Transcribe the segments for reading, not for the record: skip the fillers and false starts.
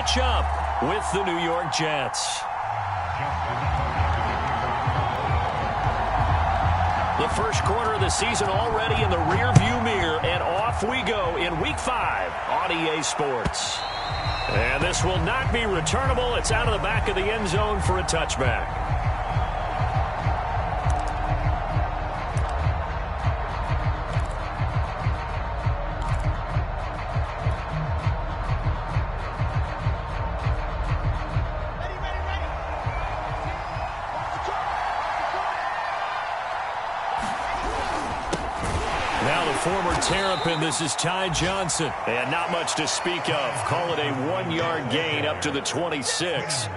match up with the New York Jets. The first quarter of the season already in the rearview mirror, and off we go in Week 5 on EA Sports. And this will not be returnable. It's out of the back of the end zone for a touchback. Former Terrapin, this is Ty Johnson. And not much to speak of. Call it a 1-yard gain up to the 26.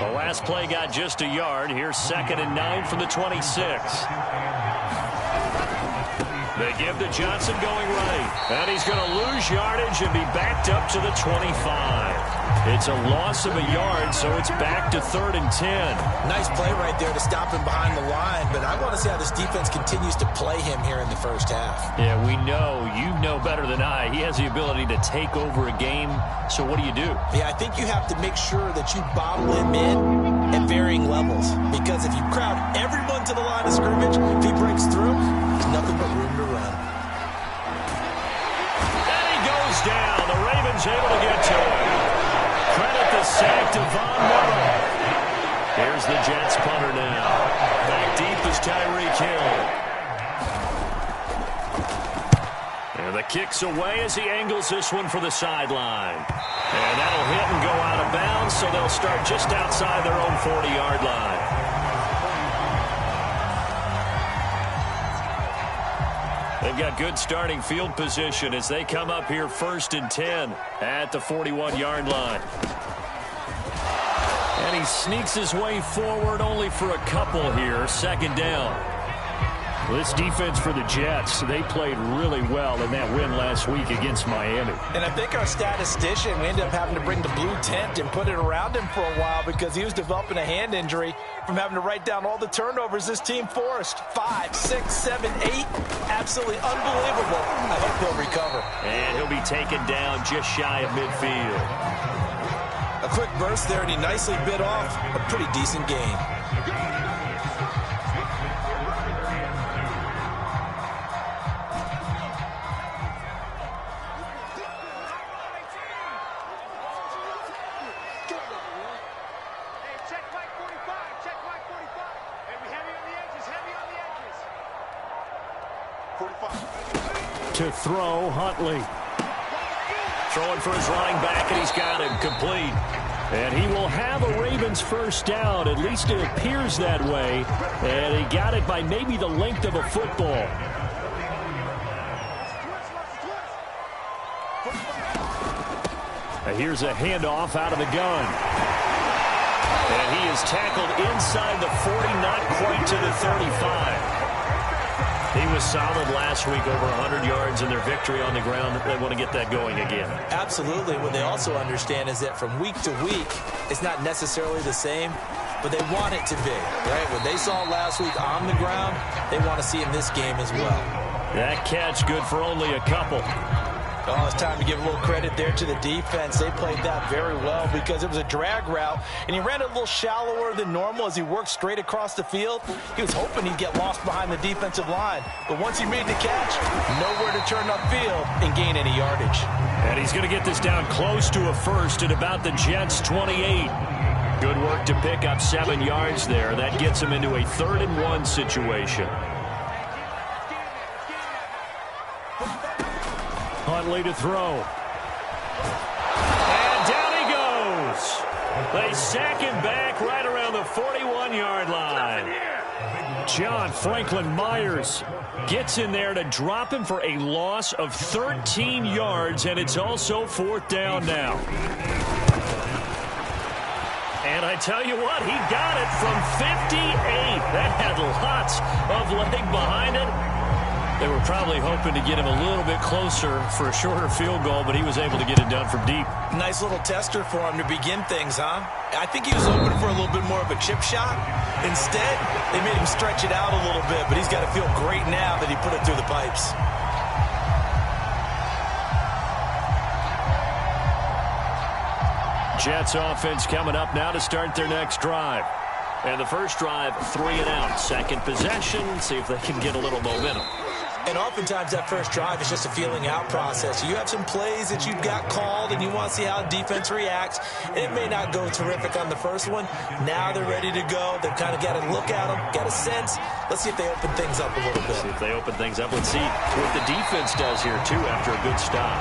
The last play got just a yard. Here's 2nd and 9 from the 26. They give to Johnson going right. And he's going to lose yardage and be backed up to the 25. It's a loss of a yard, so it's back to 3rd and 10. Nice play right there to stop him behind the line, but I want to see how this defense continues to play him here in the first half. Yeah, we know. You know better than I. He has the ability to take over a game, so what do you do? Yeah, I think you have to make sure that you bottle him in at varying levels, because if you crowd everyone to the line of scrimmage, if he breaks through, there's nothing but room to run. And he goes down. The Ravens able to get to him. Credit the sack to Von Miller. Here's the Jets punter now. Back deep is Tyreek Hill. And the kick's away as he angles this one for the sideline. And that'll hit and go out of bounds, so they'll start just outside their own 40-yard line. They've got good starting field position as they come up here 1st and 10 at the 41-yard line. And he sneaks his way forward only for a couple here. 2nd down. This defense for the Jets, they played really well in that win last week against Miami. And I think our statistician, we ended up having to bring the blue tent and put it around him for a while because he was developing a hand injury from having to write down all the turnovers this team forced. 5, 6, 7, 8. Absolutely unbelievable. I hope he'll recover. And he'll be taken down just shy of midfield. A quick burst there, and he nicely bit off a pretty decent gain. To throw, Huntley. Throwing for his running back, and he's got him complete. And he will have a Ravens first down. At least it appears that way. And he got it by maybe the length of a football. And here's a handoff out of the gun. And he is tackled inside the 40, not quite to the 35. He was solid last week, over 100 yards in their victory on the ground. They want to get that going again. Absolutely. What they also understand is that from week to week, it's not necessarily the same, but they want it to be, right? What they saw last week on the ground, they want to see in this game as well. That catch good for only a couple. Oh, it's time to give a little credit there to the defense. They played that very well because it was a drag route, and he ran it a little shallower than normal as he worked straight across the field. He was hoping he'd get lost behind the defensive line, but once he made the catch, nowhere to turn upfield and gain any yardage. And he's going to get this down close to a first at about the Jets' 28. Good work to pick up 7 yards there. That gets him into a 3rd and 1 situation. Huntley to throw. And down he goes. They sack him back right around the 41-yard line. John Franklin Myers gets in there to drop him for a loss of 13 yards, and it's also 4th down now. And I tell you what, he got it from 58. That had lots of leg behind it. They were probably hoping to get him a little bit closer for a shorter field goal, but he was able to get it done from deep. Nice little tester for him to begin things, huh? I think he was hoping for a little bit more of a chip shot. Instead, they made him stretch it out a little bit, but he's got to feel great now that he put it through the pipes. Jets offense coming up now to start their next drive. And the first drive, 3 and out. Second possession, see if they can get a little momentum. And oftentimes that first drive is just a feeling out process. You have some plays that you've got called and you want to see how defense reacts. It may not go terrific on the first one. Now they're ready to go. They've kind of got to look at them, got a sense. Let's see if they open things up a little bit. See if they open things up. Let's see what the defense does here, too, after a good stop.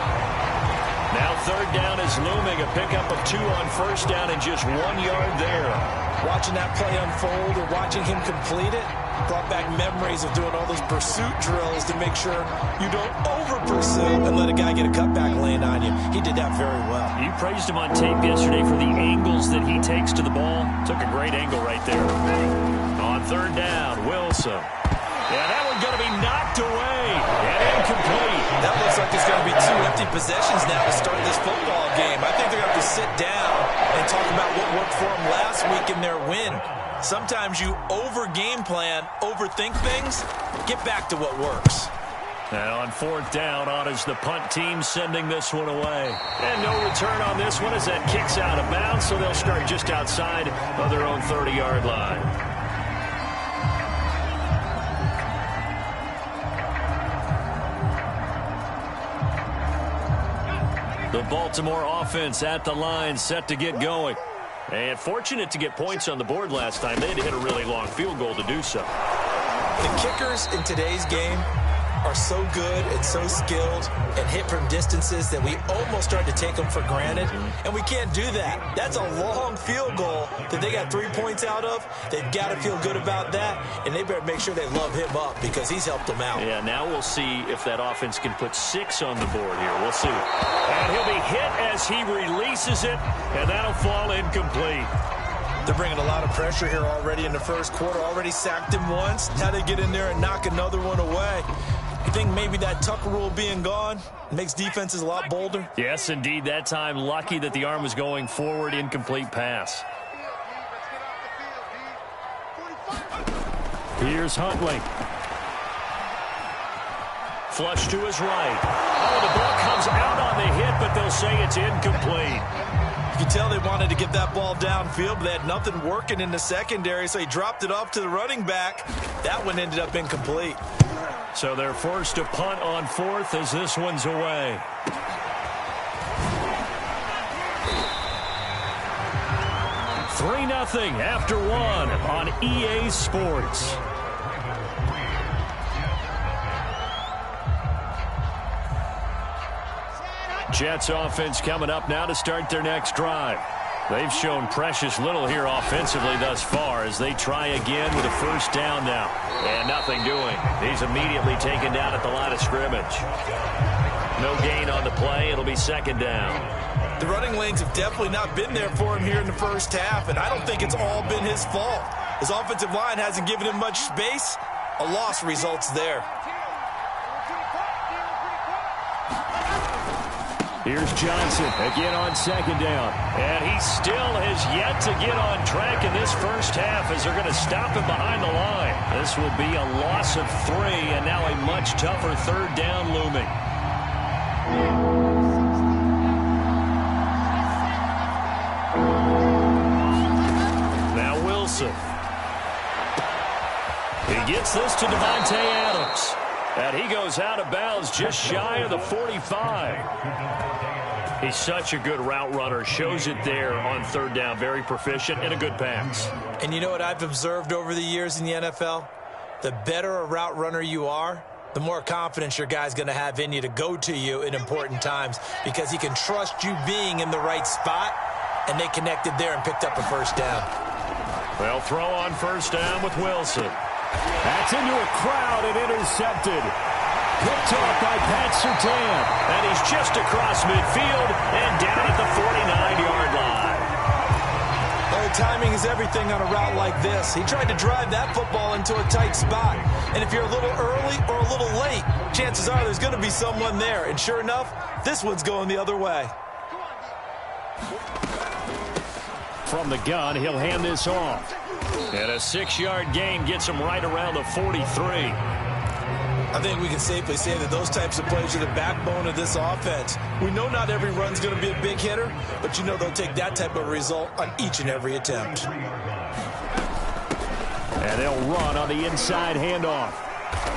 Now third down is looming. A pickup of 2 on first down and just 1 yard there. Watching that play unfold or watching him complete it brought back memories of doing all those pursuit drills to make sure you don't over-pursue and let a guy get a cutback lane on you. He did that very well. You praised him on tape yesterday for the angles that he takes to the ball. Took a great angle right there. On third down, Wilson. Yeah, that one's going to be knocked away and incomplete. That looks like there's going to be 2 empty possessions now to start this football game. I think they're going to have to sit down and talk about what worked for them last week in their win. Sometimes you over-game plan, overthink things, get back to what works. And on fourth down, on is the punt team sending this one away. And no return on this one as that kicks out of bounds, so they'll start just outside of their own 30-yard line. The Baltimore offense at the line, set to get going. And fortunate to get points on the board last time. They had to hit a really long field goal to do so. The kickers in today's game are so good and so skilled and hit from distances that we almost start to take them for granted, and we can't do that. That's a long field goal that they got 3 points out of. They've got to feel good about that, and they better make sure they love him up because he's helped them out. Yeah, now we'll see if that offense can put 6 on the board here. We'll see. And he'll be hit as he releases it, and that'll fall incomplete. They're bringing a lot of pressure here already in the first quarter. Already sacked him once. Now they get in there and knock another one away. You think maybe that Tucker rule being gone makes defenses a lot bolder? Yes, indeed. That time, lucky that the arm was going forward, incomplete pass. Here's Huntley. Flush to his right. Oh, the ball comes out on the hit, but they'll say it's incomplete. You can tell they wanted to get that ball downfield, but they had nothing working in the secondary, so he dropped it off to the running back. That one ended up incomplete. So they're forced to punt on fourth as this one's away. Three 3-0 after one on EA Sports. Jets offense coming up now to start their next drive. They've shown precious little here offensively thus far as they try again with a first down now. And nothing doing. He's immediately taken down at the line of scrimmage. No gain on the play. It'll be second down. The running lanes have definitely not been there for him here in the first half, and I don't think it's all been his fault. His offensive line hasn't given him much space. A loss results there. Here's Johnson again on second down. And he still has yet to get on track in this first half as they're going to stop him behind the line. This will be a loss of 3 and now a much tougher third down looming. Now Wilson. He gets this to Davante Adams. And he goes out of bounds just shy of the 45. He's such a good route runner. Shows it there on third down. Very proficient and a good pass. And you know what I've observed over the years in the NFL? The better a route runner you are, the more confidence your guy's going to have in you to go to you in important times because he can trust you being in the right spot, and they connected there and picked up a first down. Well, throw on first down with Wilson. That's into a crowd and intercepted. Picked off by Pat Surtain. And he's just across midfield and down at the 49-yard line. Well, timing is everything on a route like this. He tried to drive that football into a tight spot. And if you're a little early or a little late, chances are there's going to be someone there. And sure enough, this one's going the other way. From the gun, he'll hand this off. And a 6-yard gain gets him right around the 43. I think we can safely say that those types of plays are the backbone of this offense. We know not every run's going to be a big hitter, but you know they'll take that type of result on each and every attempt. And they'll run on the inside handoff.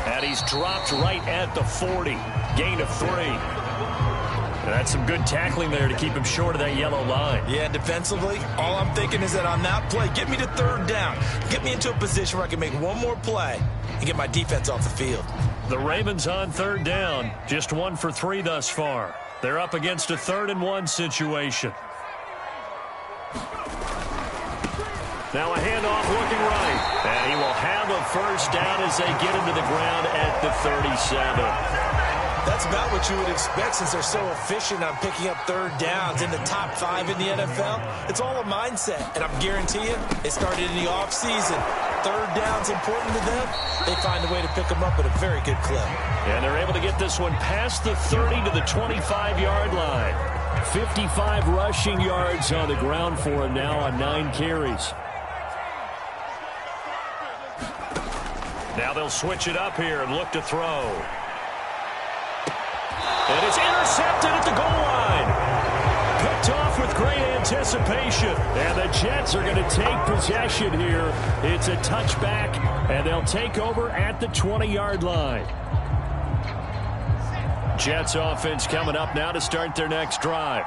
And he's dropped right at the 40. Gain of 3. And that's some good tackling there to keep him short of that yellow line. Yeah, and defensively, all I'm thinking is that on that play, get me to third down. Get me into a position where I can make one more play and get my defense off the field. The Ravens on third down. Just 1 for 3 thus far. They're up against a 3rd and 1 situation. Now a handoff looking right. And he will have a first down as they get him to the ground at the 37. That's about what you would expect since they're so efficient on picking up third downs in the top 5 in the NFL. It's all a mindset, and I'm guarantee you it started in the offseason. Third down's important to them. They find a way to pick them up at a very good clip. And they're able to get this one past the 30 to the 25-yard line. 55 rushing yards on the ground for him now on 9 carries. Now they'll switch it up here and look to throw. And it's intercepted at the goal line. Picked off with great anticipation. And the Jets are going to take possession here. It's a touchback, and they'll take over at the 20-yard line. Jets offense coming up now to start their next drive.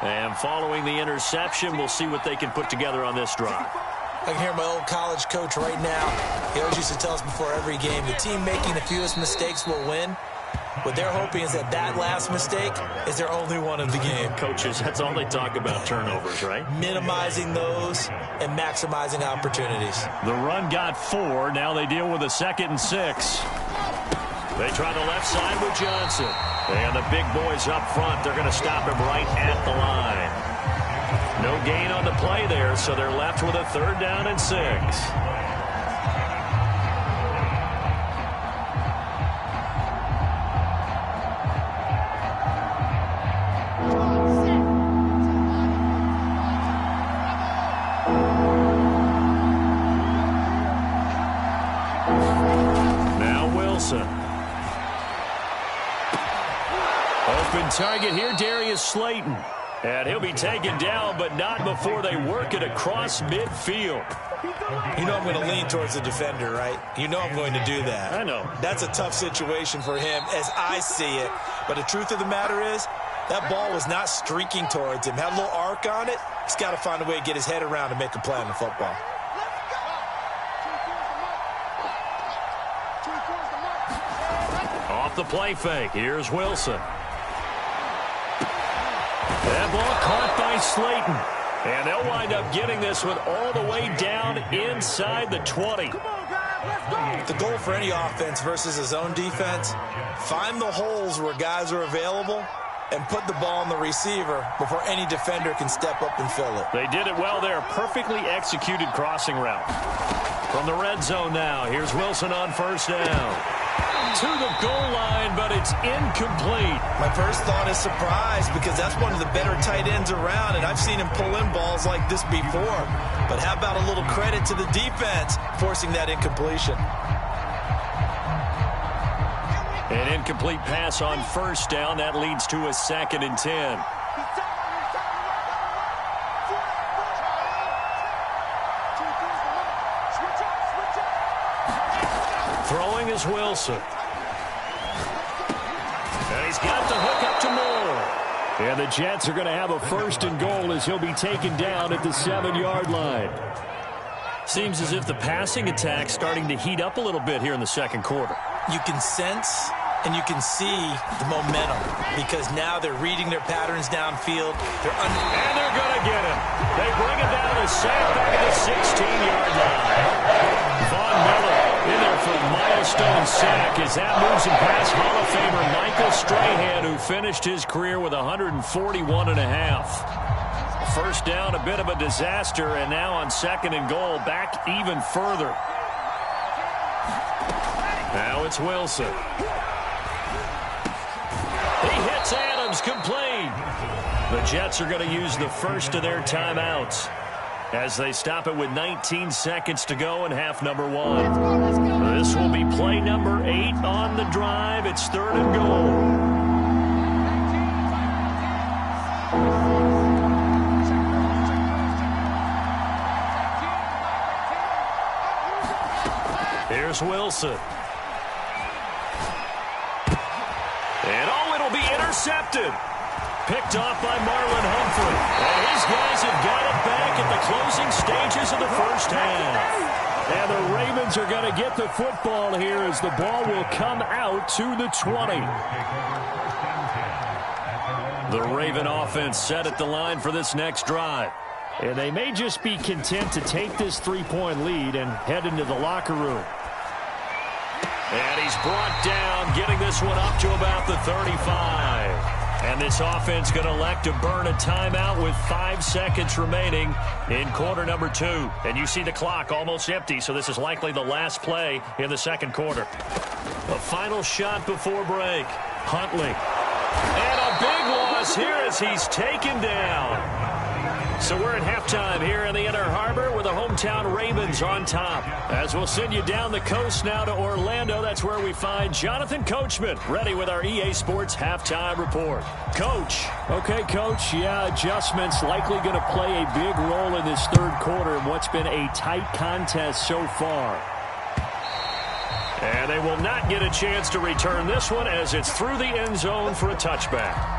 And following the interception, we'll see what they can put together on this drive. I can hear my old college coach right now. He always used to tell us before every game, the team making the fewest mistakes will win. What they're hoping is that that last mistake is their only one of the game. Coaches, that's all they talk about, turnovers, right? Minimizing those and maximizing opportunities. The run got 4. Now they deal with a 2nd and 6. They try the left side with Johnson. And the big boys up front, they're going to stop him right at the line. No gain on the play there, so they're left with a 3rd down and 6. Open target here, Darius Slayton. And he'll be taken down, but not before they work it across midfield. You know I'm going to lean towards the defender, right? You know I'm going to do that. I know. That's a tough situation for him as I see it. But the truth of the matter is, that ball was not streaking towards him. Had a little arc on it. He's got to find a way to get his head around and make a play on the football. Off the play fake. Here's Wilson. That ball caught by Slayton. And they'll wind up getting this one all the way down inside the 20. The goal for any offense versus his own defense, find the holes where guys are available and put the ball on the receiver before any defender can step up and fill it. They did it well there. Perfectly executed crossing route. From the red zone now, here's Wilson on 1st down. To the goal line, but it's incomplete. My first thought is surprise because that's one of the better tight ends around, and I've seen him pull in balls like this before. But how about a little credit to the defense forcing that incompletion? An incomplete pass on 1st down. That leads to a 2nd and 10. Throwing is Wilson. And he's got the hook up to Moore. And the Jets are going to have a 1st and goal as he'll be taken down at the 7-yard line. Seems as if the passing attack's starting to heat up a little bit here in the 2nd quarter. You can sense and you can see the momentum because now they're reading their patterns downfield. And they're going to get him. They bring it down to sack back at the 16-yard line. Von Miller in there for a milestone sack as that moves him past Hall of Famer Michael Strahan, who finished his career with 141 and a half. 1st down, a bit of a disaster, and now on 2nd and goal, back even further. Now it's Wilson. He hits Adams, complete. The Jets are going to use the first of their timeouts as they stop it with 19 seconds to go in half number 1. This will be play number 8 on the drive. It's 3rd and goal. Here's Wilson. And it'll be intercepted. Picked off by Marlon Humphrey. And his guys have got it back at the closing stages of the first half. And the Ravens are going to get the football here as the ball will come out to the 20. The Raven offense set at the line for this next drive. And they may just be content to take this 3-point lead and head into the locker room. And he's brought down, getting this one up to about the 35. And this offense going to elect to burn a timeout with 5 seconds remaining in quarter number 2. And you see the clock almost empty, so this is likely the last play in the second quarter. A final shot before break. Huntley. And a big loss here as he's taken down. So we're at halftime here in the Inner Harbor with the hometown Ravens on top. As we'll send you down the coast now to Orlando, that's where we find Jonathan Coachman ready with our EA Sports halftime report. Coach. Okay, Coach. Yeah, adjustments likely going to play a big role in this third quarter in what's been a tight contest so far. And they will not get a chance to return this one as it's through the end zone for a touchback.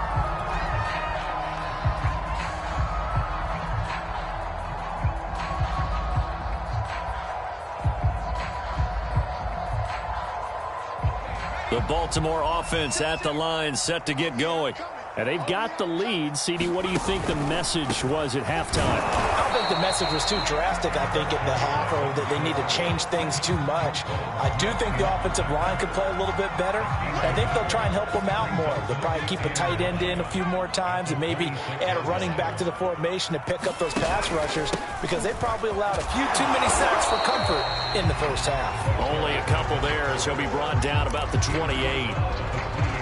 The Baltimore offense at the line, set to get going. And they've got the lead. CD, what do you think the message was at halftime? I don't think the message was too drastic, I think, at the half, or that they need to change things too much. I do think the offensive line could play a little bit better. I think they'll try and help them out more. They'll probably keep a tight end in a few more times and maybe add a running back to the formation to pick up those pass rushers, because they probably allowed a few too many sacks for comfort in the first half. Only a couple there as he'll be brought down about the 28.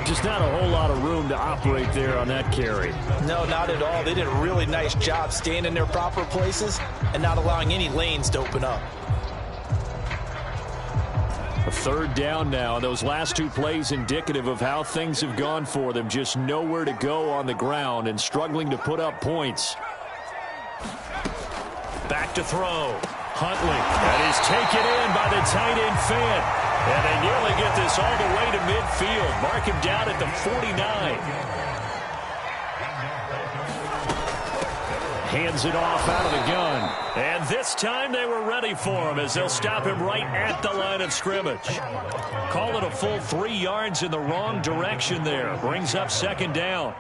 Just not a whole lot of room to operate there on that carry. No, not at all. They did a really nice job staying in their proper places and not allowing any lanes to open up. A third down now. Those last 2 plays indicative of how things have gone for them. Just nowhere to go on the ground and struggling to put up points. Back to throw. Huntley. That is taken in by the tight end Fant. And they nearly get this all the way to midfield. Mark him down at the 49. Hands it off out of the gun. And this time they were ready for him as they'll stop him right at the line of scrimmage. Call it a full 3 yards in the wrong direction there. Brings up second down.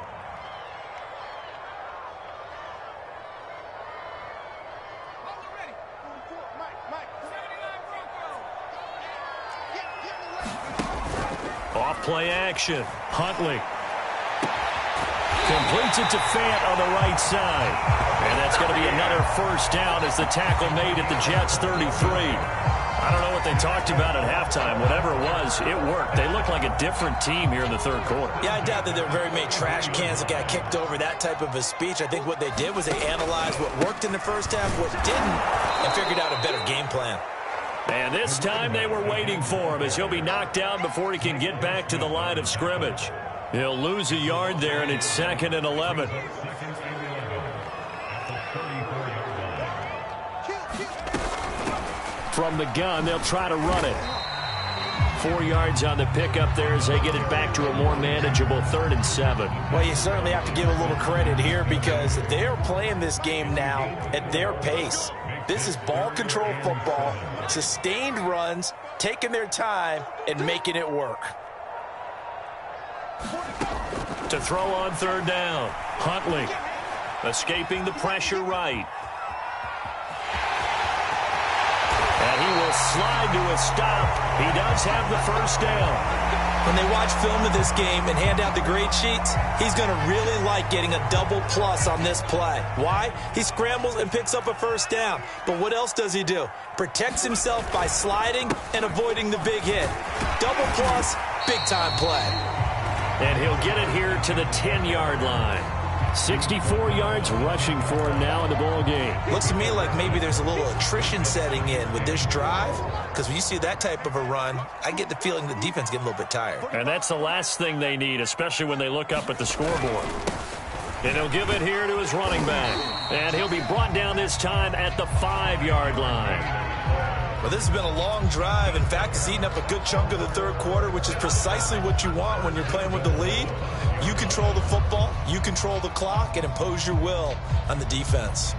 Play action. Huntley completes it to Fant on the right side. And that's going to be another first down as the tackle made at the Jets' 33. I don't know what they talked about at halftime. Whatever it was, it worked. They look like a different team here in the third quarter. Yeah, I doubt that there were very many trash cans that got kicked over, that type of a speech. I think what they did was they analyzed what worked in the first half, what didn't, and figured out a better game plan. And this time they were waiting for him as he'll be knocked down before he can get back to the line of scrimmage. He'll lose a yard there, and it's 2nd and 11. From the gun, they'll try to run it. 4 yards on the pickup there as they get it back to a more manageable 3rd and 7. Well, you certainly have to give a little credit here because they're playing this game now at their pace. This is ball control football, sustained runs, taking their time, and making it work. To throw on 3rd down, Huntley escaping the pressure right. And he will slide to a stop. He does have the first down. When they watch film of this game and hand out the grade sheets, he's going to really like getting a double plus on this play. Why? He scrambles and picks up a first down. But what else does he do? Protects himself by sliding and avoiding the big hit. Double plus, big-time play. And he'll get it here to the 10-yard line. 64 yards rushing for him now in the ball game. Looks to me like maybe there's a little attrition setting in with this drive, because when you see that type of a run, I get the feeling the defense getting a little bit tired. And that's the last thing they need, especially when they look up at the scoreboard. And he'll give it here to his running back. And he'll be brought down this time at the 5-yard line. Well, this has been a long drive. In fact, it's eaten up a good chunk of the third quarter, which is precisely what you want when you're playing with the lead. You control the football, you control the clock, and impose your will on the defense.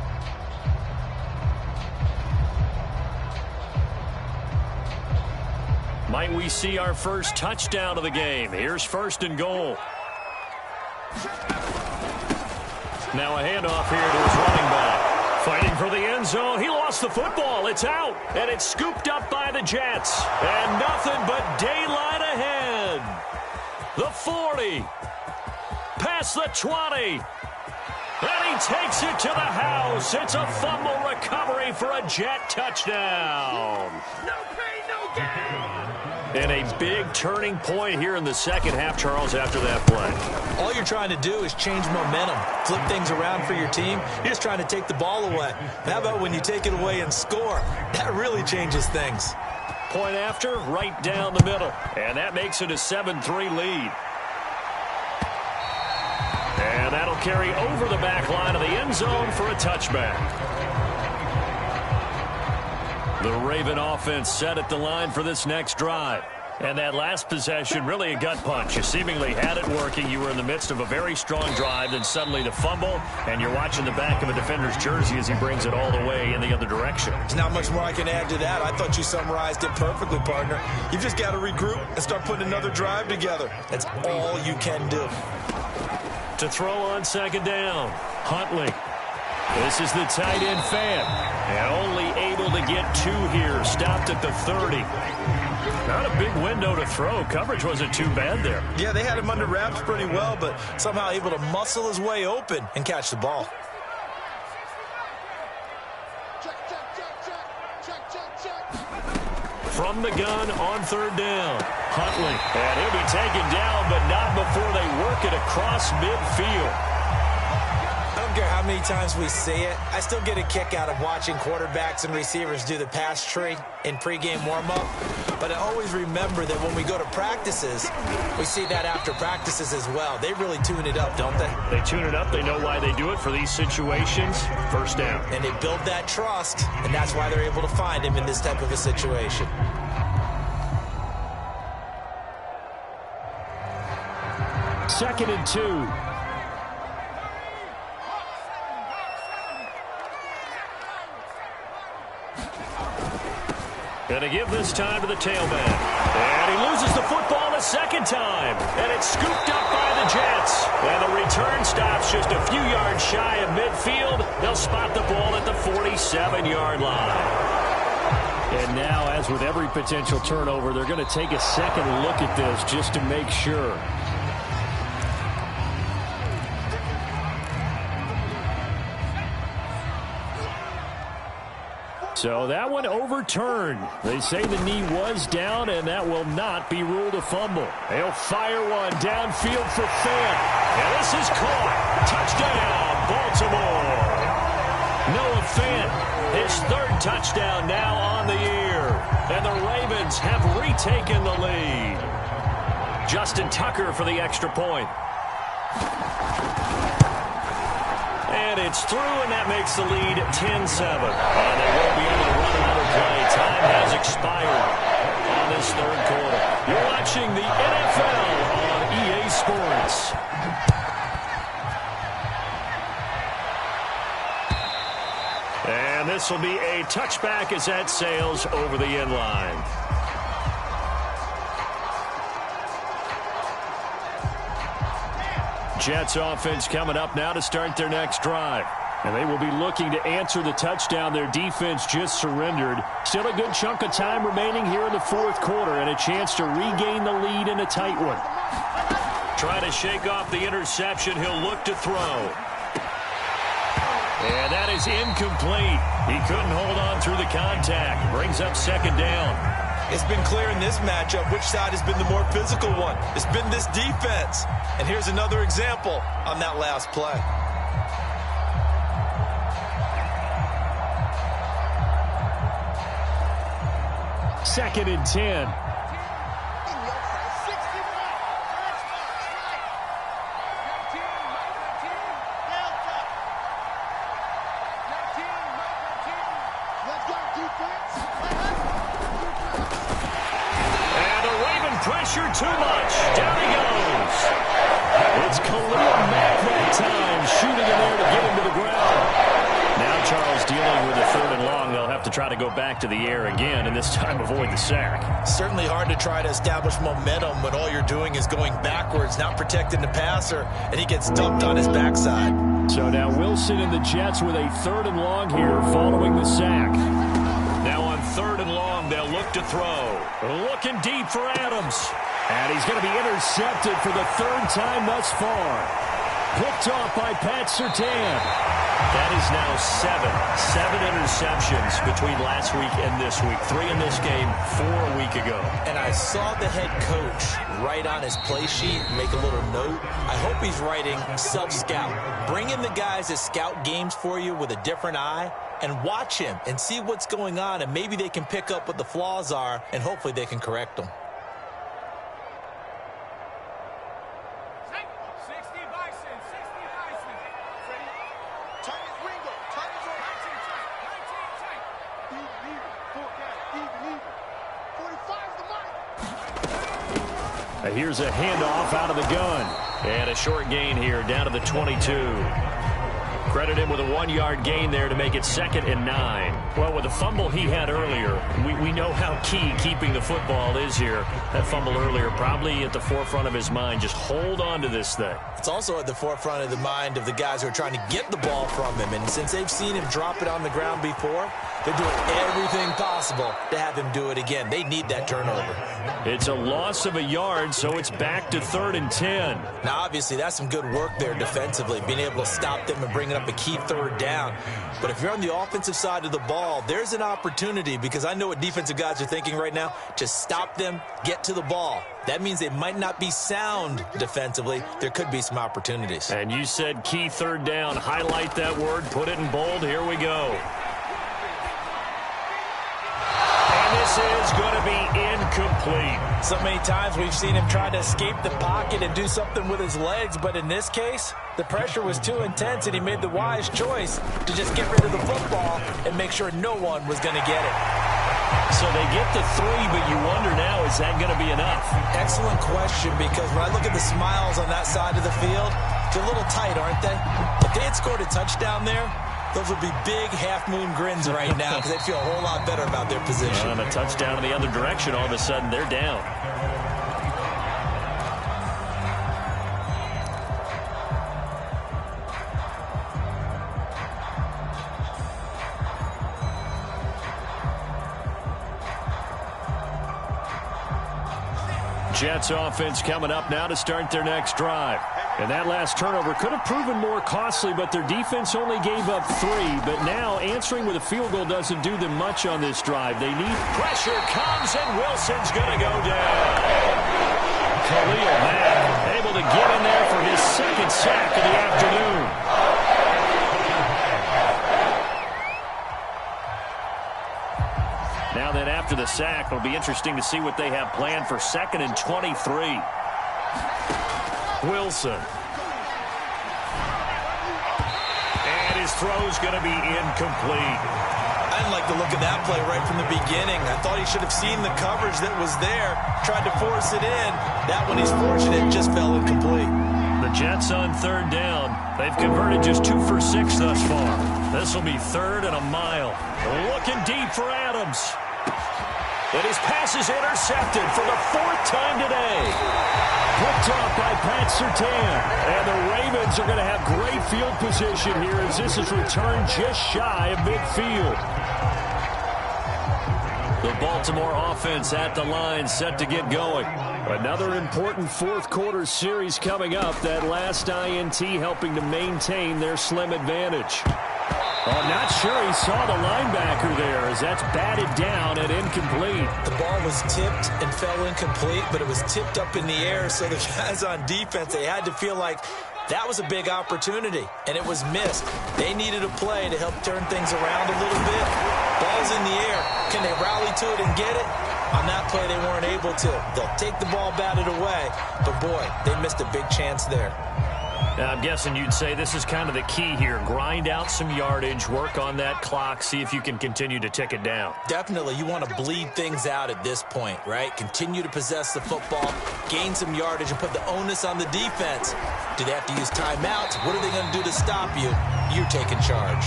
Might we see our first touchdown of the game? Here's 1st and goal. Now a handoff here to his running back. Fighting for the end zone. He lost the football. It's out. And it's scooped up by the Jets. And nothing but daylight ahead. The 40. Past the 20. And he takes it to the house. It's a fumble recovery for a Jet touchdown. No pain, no gain. And a big turning point here in the second half, Charles, after that play. All you're trying to do is change momentum, flip things around for your team. You're just trying to take the ball away. How about when you take it away and score? That really changes things. Point after, right down the middle. And that makes it a 7-3 lead. And that'll carry over the back line of the end zone for a touchback. The Raven offense set at the line for this next drive. And that last possession, really a gut punch. You seemingly had it working. You were in the midst of a very strong drive, then suddenly the fumble, and you're watching the back of a defender's jersey as he brings it all the way in the other direction. There's not much more I can add to that. I thought you summarized it perfectly, partner. You've just got to regroup and start putting another drive together. That's all you can do. To throw on 2nd down, Huntley. This is the tight end fan, and only able to get 2 here. Stopped at the 30. Not a big window to throw. Coverage wasn't too bad there. Yeah, they had him under wraps pretty well, but somehow able to muscle his way open and catch the ball. From the gun on 3rd down, Huntley. And he'll be taken down, but not before they work it across midfield. I don't care how many times we see it. I still get a kick out of watching quarterbacks and receivers do the pass tree in pregame warm-up. But I always remember that when we go to practices, we see that after practices as well. They really tune it up, don't they? They tune it up. They know why they do it for these situations. 1st down. And they build that trust, and that's why they're able to find him in this type of a situation. Second and 2. Going to give this time to the tailback. And he loses the football a 2nd time. And it's scooped up by the Jets. And the return stops just a few yards shy of midfield. They'll spot the ball at the 47-yard line. And now, as with every potential turnover, they're going to take a second look at this just to make sure. So that one overturned. They say the knee was down, and that will not be ruled a fumble. They'll fire one downfield for Fant. And this is caught. Touchdown, Baltimore. Noah Fant, his 3rd touchdown now on the year. And the Ravens have retaken the lead. Justin Tucker for the extra point. And it's through, and that makes the lead 10-7. And they won't be able to run another play. Time has expired on this 3rd quarter. You're watching the NFL on EA Sports. And this will be a touchback as that sails over the end line. Jets offense coming up now to start their next drive. And they will be looking to answer the touchdown their defense just surrendered. Still a good chunk of time remaining here in the 4th quarter and a chance to regain the lead in a tight one. Trying to shake off the interception. He'll look to throw. And that is incomplete. He couldn't hold on through the contact. Brings up 2nd down. It's been clear in this matchup which side has been the more physical one. It's been this defense. And here's another example on that last play. Second and 10. Pressure too much. Down he goes. It's Khalil Mack that time, shooting in there to get him to the ground. Now Charles dealing with a third and long. They'll have to try to go back to the air again, and this time avoid the sack. Certainly hard to try to establish momentum when all you're doing is going backwards, not protecting the passer, and he gets dumped on his backside. So now Wilson and the Jets with a third and long here following the sack. Now on third and long, they'll look to throw. Looking deep for Adams. And he's going to be intercepted for the third time thus far. Picked off by Pat Surtain. That is now seven interceptions between last week and this week. 3 in this game, 4 a week ago. And I saw the head coach write on his play sheet, make a little note. I hope he's writing self-scout. Bring in the guys that scout games for you with a different eye and watch him and see what's going on, and maybe they can pick up what the flaws are, and hopefully they can correct them. Here's a handoff out of the gun. And a short gain here down to the 22. Credit him with a 1-yard gain there to make it 2nd and 9. Well, with the fumble he had earlier, we know how key keeping the football is here. That fumble earlier probably at the forefront of his mind. Just hold on to this thing. It's also at the forefront of the mind of the guys who are trying to get the ball from him. And since they've seen him drop it on the ground before, they're doing everything possible to have him do it again. They need that turnover. It's a loss of a yard, so it's back to 3rd and 10. Now, obviously, that's some good work there defensively, being able to stop them and bringing up a key third down. But if you're on the offensive side of the ball, there's an opportunity, because I know what defensive guys are thinking right now. Just stop them, get to the ball. That means they might not be sound defensively. There could be some opportunities. And you said key third down. Highlight that word, put it in bold. Here we go. This is going to be incomplete. So many times we've seen him try to escape the pocket and do something with his legs, but in this case, the pressure was too intense, and he made the wise choice to just get rid of the football and make sure no one was going to get it. So they get the 3, but you wonder now, is that going to be enough? Excellent question, because when I look at the smiles on that side of the field, they're a little tight, aren't they? If they had scored a touchdown there, those would be big half-moon grins right now, because they'd feel a whole lot better about their position. And a touchdown in the other direction, all of a sudden they're down. Jets offense coming up now to start their next drive. And that last turnover could have proven more costly, but their defense only gave up 3. But now answering with a field goal doesn't do them much on this drive. They need pressure comes, and Wilson's going to go down. Khalil Mack able to get in there for his 2nd sack of the afternoon. Now then, after the sack, it'll be interesting to see what they have planned for 2nd and 23. Wilson. And his throw's going to be incomplete. I didn't like the look of that play right from the beginning. I thought he should have seen the coverage that was there, tried to force it in. That one, he's fortunate, just fell incomplete. The Jets on 3rd down. They've converted just 2 for 6 thus far. This will be 3rd and a mile. Looking deep for Adams. And his pass is intercepted for the 4th time today. Picked off by Pat Surtain. And the Ravens are going to have great field position here as this is returned just shy of midfield. The Baltimore offense at the line, set to get going. Another important 4th quarter series coming up. That last INT helping to maintain their slim advantage. I'm not sure he saw the linebacker there as that's batted down and incomplete. The ball was tipped and fell incomplete, but it was tipped up in the air, so the guys on defense, they had to feel like That was a big opportunity, and it was missed. They needed a play to help turn things around a little bit. Ball's in the air. Can they rally to it and get it? On that play, they weren't able to. They'll take the ball, bat it away. But, boy, they missed a big chance there. Now, I'm guessing you'd say this is kind of the key here. Grind out some yardage, work on that clock, see if you can continue to tick it down. Definitely, you want to bleed things out at this point, right? Continue to possess the football, gain some yardage, and put the onus on the defense. Do they have to use timeouts? What are they going to do to stop you? You're taking charge.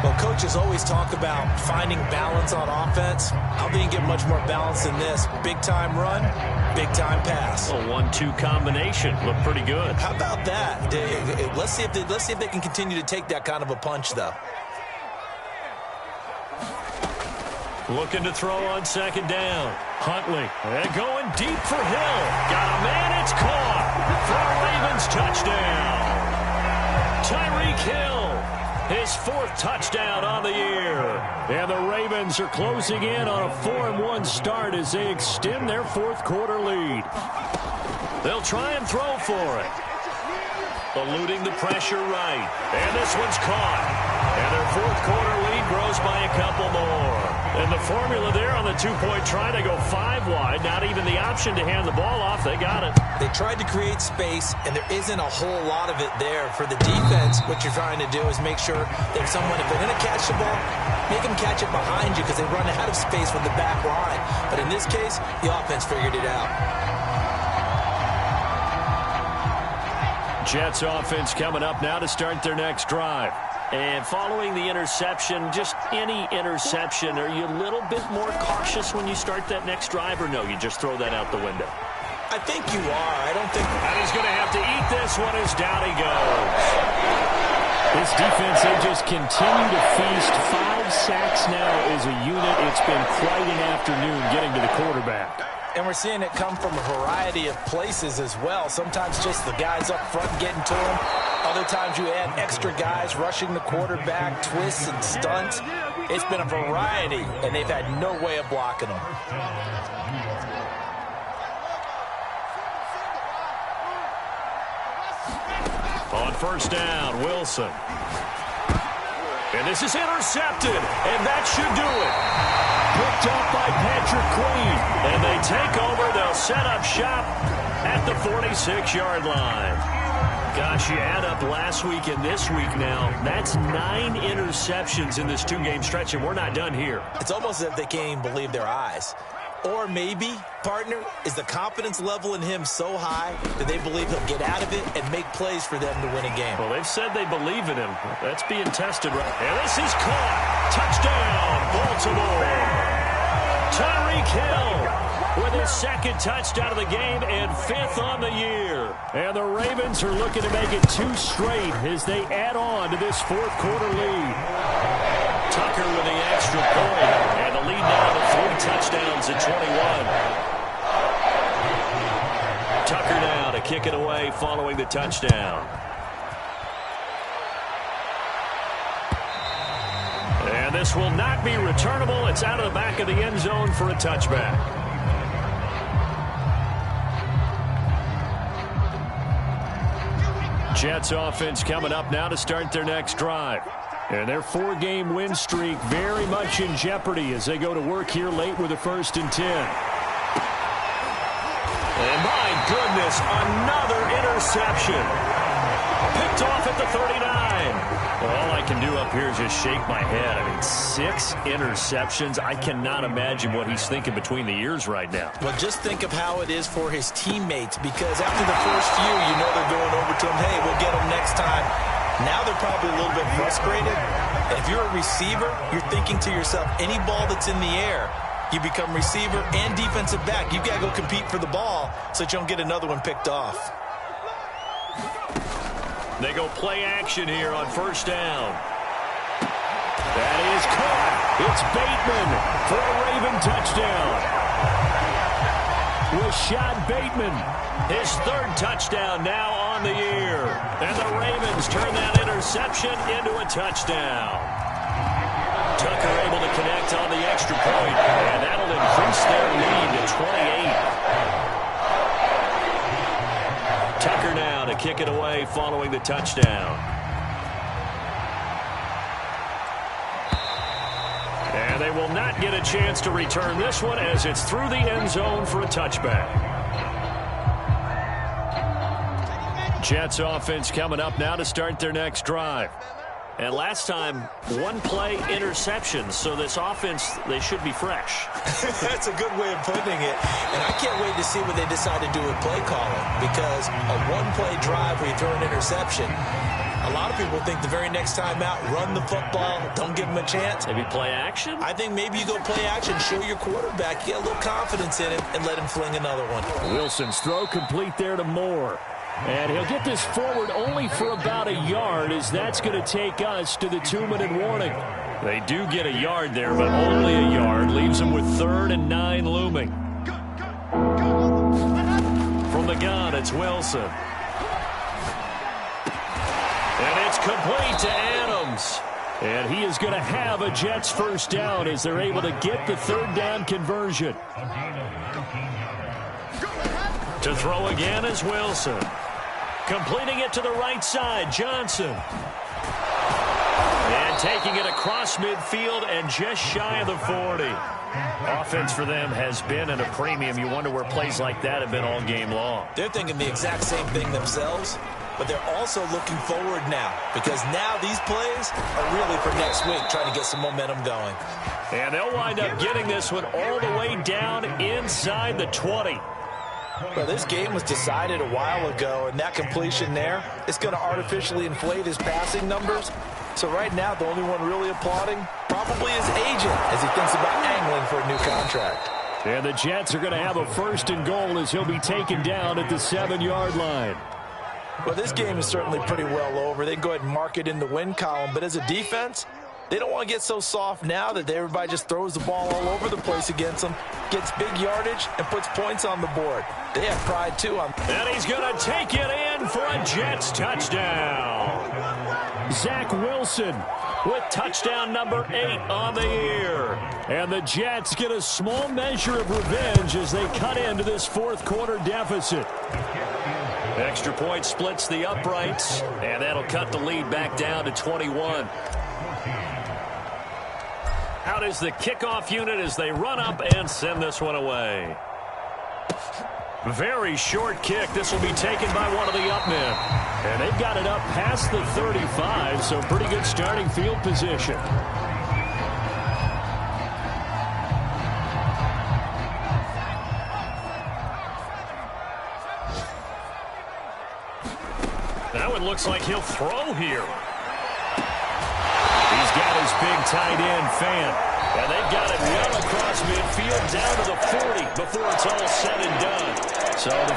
Well, coaches always talk about finding balance on offense. I don't think you get much more balance than this. Big-time run, big-time pass. A 1-2 combination. Looked pretty good. How about that? Let's see if they can continue to take that kind of a punch, though. Looking to throw on second down. Huntley. And going deep for Hill. Got a man. It's caught. For a Ravens touchdown. Tyreek Hill. His 4th touchdown on the year. And the Ravens are closing in on a 4-1 start as they extend their 4th quarter lead. They'll try and throw for it. Eluding the pressure right. And this one's caught. And their 4th quarter lead grows by a couple more. And the formula there on the 2-point try to go 5 wide. Not even the option to hand the ball off. They got it. They tried to create space, and there isn't a whole lot of it there. For the defense, what you're trying to do is make sure that if they're going to catch the ball, make them catch it behind you because they run out of space with the back line. But in this case, the offense figured it out. Jets offense coming up now to start their next drive. And following the interception, just any interception, are you a little bit more cautious when you start that next drive, or no, you just throw that out the window? I think you are. I don't think... And he's going to have to eat this one as down he goes. This defense, they just continue to feast. 5 sacks now as a unit. It's been quite an afternoon getting to the quarterback. And we're seeing it come from a variety of places as well. Sometimes just the guys up front getting to him. Other times you add extra guys rushing the quarterback, twists and stunts. It's been a variety, and they've had no way of blocking them. On first down, Wilson. And this is intercepted, and that should do it. Picked up by Patrick Queen. And they take over. They'll set up shop at the 46-yard line. Gosh, you add up last week and this week now. That's 9 interceptions in this 2-game stretch, and we're not done here. It's almost as if they can't even believe their eyes. Or maybe, partner, is the confidence level in him so high that they believe he'll get out of it and make plays for them to win a game. Well, they've said they believe in him. That's being tested right. And this is caught. Touchdown, Baltimore. Tyreek Hill with his 2nd touchdown of the game and 5th on the year. And the Ravens are looking to make it 2 straight as they add on to this 4th quarter lead. Tucker with the extra point. And the lead now to 3 touchdowns at 21. Tucker now to kick it away following the touchdown. And this will not be returnable. It's out of the back of the end zone for a touchback. Jets offense coming up now to start their next drive. And their 4-game win streak very much in jeopardy as they go to work here late with a 1st and 10. And my goodness, another interception. Picked off at the 39. Well, all I can do up here is just shake my head. I mean, 6 interceptions. I cannot imagine what he's thinking between the ears right now. Well, just think of how it is for his teammates, because after the first few, you know they're going over to him, hey, we'll get him next time. Now they're probably a little bit frustrated. And if you're a receiver, you're thinking to yourself, any ball that's in the air, you become receiver and defensive back. You've got to go compete for the ball so that you don't get another one picked off. They go play action here on first down. That is caught. It's Bateman for a Raven touchdown. Rashad Bateman, his 3rd touchdown now on the year. And the Ravens turn that interception into a touchdown. Tucker able to connect on the extra point, and that'll increase their lead to 28. Tucker now to kick it away following the touchdown. And they will not get a chance to return this one as it's through the end zone for a touchback. Jets offense coming up now to start their next drive. And last time, one-play interception. So this offense, they should be fresh. That's a good way of putting it. And I can't wait to see what they decide to do with play calling. Because a one-play drive where you throw an interception, a lot of people think the very next time out, run the football, don't give them a chance. Maybe play action? I think maybe you go play action, show your quarterback, get a little confidence in him, and let him fling another one. Wilson's throw complete there to Moore. And he'll get this forward only for about a yard, as that's going to take us to the 2-minute warning. They do get a yard there, but only a yard. Leaves them with 3rd and 9 looming. From the gun, it's Wilson. And it's complete to Adams. And he is going to have a Jets first down as they're able to get the 3rd down conversion. To throw again is Wilson. Completing it to the right side, Johnson. And taking it across midfield and just shy of the 40. Offense for them has been at a premium. You wonder where plays like that have been all game long. They're thinking the exact same thing themselves, but they're also looking forward now, because now these plays are really for next week, trying to get some momentum going. And they'll wind up getting this one all the way down inside the 20. Well, this game was decided a while ago, and that completion there is going to artificially inflate his passing numbers. So right now, the only one really applauding probably his agent as he thinks about angling for a new contract. And the Jets are going to have a 1st and goal as he'll be taken down at the 7-yard line. Well, this game is certainly pretty well over. They can go ahead and mark it in the win column, but as a defense, they don't want to get so soft now that everybody just throws the ball all over the place against them, gets big yardage, and puts points on the board. They have pride, too. And he's going to take it in for a Jets touchdown. Zach Wilson with touchdown number 8 on the year. And the Jets get a small measure of revenge as they cut into this 4th quarter deficit. Extra point splits the uprights, and that'll cut the lead back down to 21. Out is the kickoff unit as they run up and send this one away. Very short kick. This will be taken by one of the up men. And they've got it up past the 35, so pretty good starting field position. That one looks like he'll throw here. He's got his big tight end fan. And they've got it well across midfield down to the 40 before it's all said and done. So the